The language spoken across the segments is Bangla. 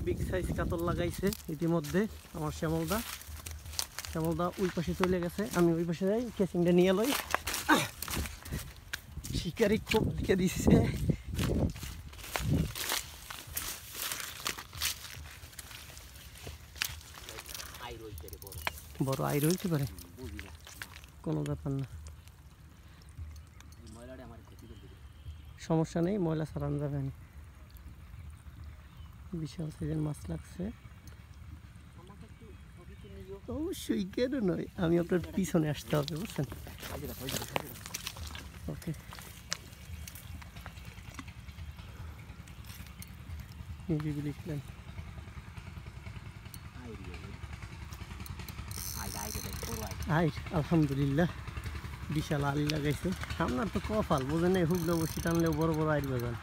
বিগ সাইজ কাতল লাগাইছে ইতিমধ্যে আমার শ্যামলদা ওই পাশে চলে গেছে। আমি ওই পাশে যাই, কেসিংটা নিয়ে লই। শিকারি খুব দিকে দিচ্ছে। বড় আইর হইতে পারে, কোনো ব্যাপার না, সমস্যা নেই, ময়লা সারানো যাবে না। বিশাল সাইজের মাছ লাগছে, অবশ্যই, কেন নয়। আমি আপনার পিছনে আসতে হবে, বুঝছেন? ওকে, লিখলেন আলহামদুলিল্লাহ বিশাল আলি লাগাইছে। আপনার তো কপাল, বোঝেন, হুগলো বসি টানলেও বড় বড় আইর বাজান।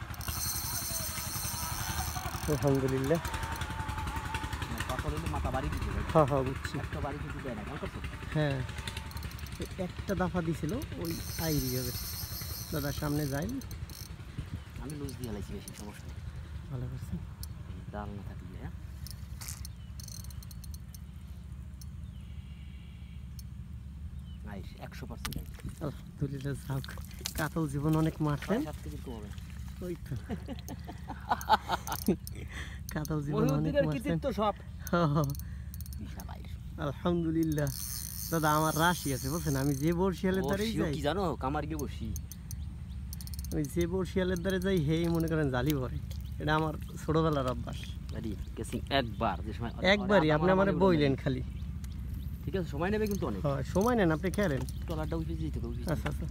আলহামদুলিল্লাহ। হ্যাঁ হ্যাঁ, বুঝছি। হ্যাঁ, একটা দাফা দিছিল, ওই আইরি হবে। দাদা সামনে যাই, আমি লুজ দিয়ে লাইছি, বেশি সমস্যা নেই। ভালো করছেন, ডাল না থাকলে। হ্যাঁ 100%। আলহামদুলিল্লাহ, যাক, কাতল জীবন অনেক মারছেন। ওই তো কাতল জীবন অনেক মারছেন। আলহামদুলিল্লাহ দাদা, আমার রাশি আছে, বুঝছেন? আমি যে বর্ষিয়ালের দ্বারে যাই, কি জানো, কামার গিয়ে বসি, আমি যে বর্ষিয়ালের দ্বারে যাই, হেই মনে করেন জালি ভরে। এটা আমার ছোটবেলার অভ্যাস। একবারই আপনি আমার বইলেন খালি, ঠিক আছে? সময় নেবে কিন্তু অনেক। হয়, সময় নেন, আপনি খেলেন। ট্রলারটা উঠে যেতে হবে। আচ্ছা আচ্ছা,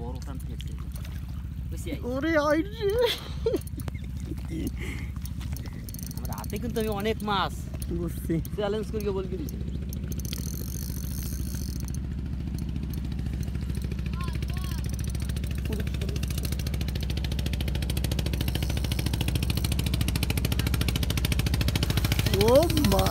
বড় টান পেয়েছে। ওরে আইরে, আমার হাতে কিন্তু আমি অনেক মাছ, বুঝছি, চ্যালেঞ্জ করিয়ে বলবি দিচ্ছি। ও মা,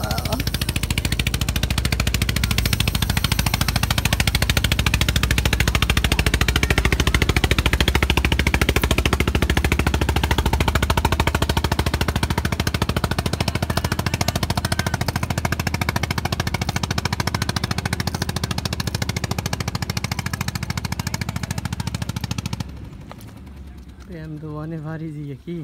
দোয়ানে ভারী জিয়ে কি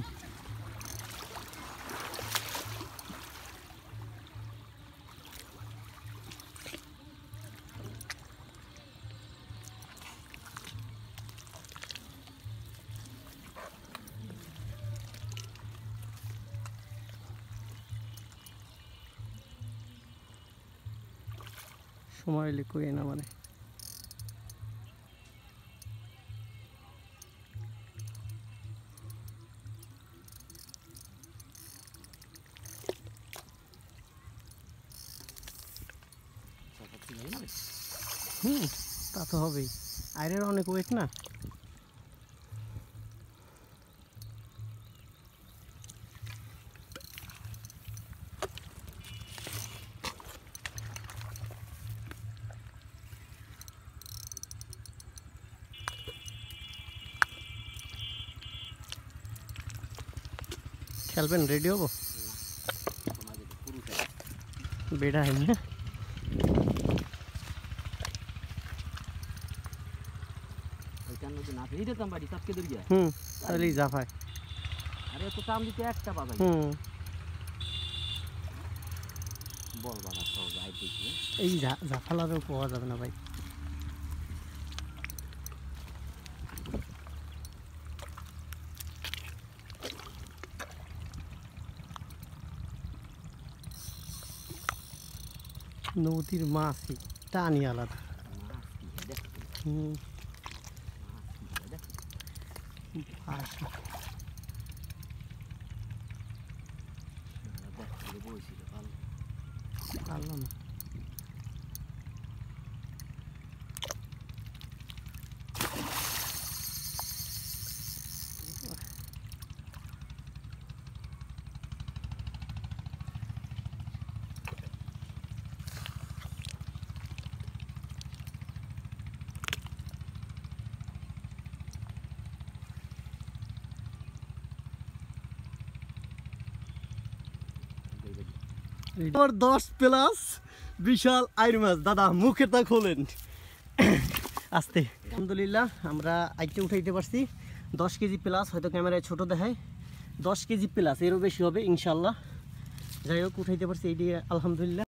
সময় লিখুই না মানে। তা তো হবেই, আয়রের অনেক ওয়েট না। খেলবেন, রেডি হবো? বেড়া হয় না, তাহলেই জাফায়। আরে তো টান দিতে একটা বাজাই। বল বাবা, সব আই দেখি। এই জাফালারও পাওয়া যাবে না ভাই। নদীর মাছই টানি আলাদা। পারলাম না, আমার 10 প্লাস বিশাল আইর মাছ। দাদা মুখেটা খোলেন আস্তে। আলহামদুলিল্লাহ আমরা আইটে উঠাইতে পারছি 10 কেজি প্লাস, হয়তো ক্যামেরায় ছোট দেখায়, 10 কেজি প্লাস, এরও বেশি হবে ইনশাল্লাহ। যাই হোক উঠাইতে পারছি, এইটি আলহামদুলিল্লাহ।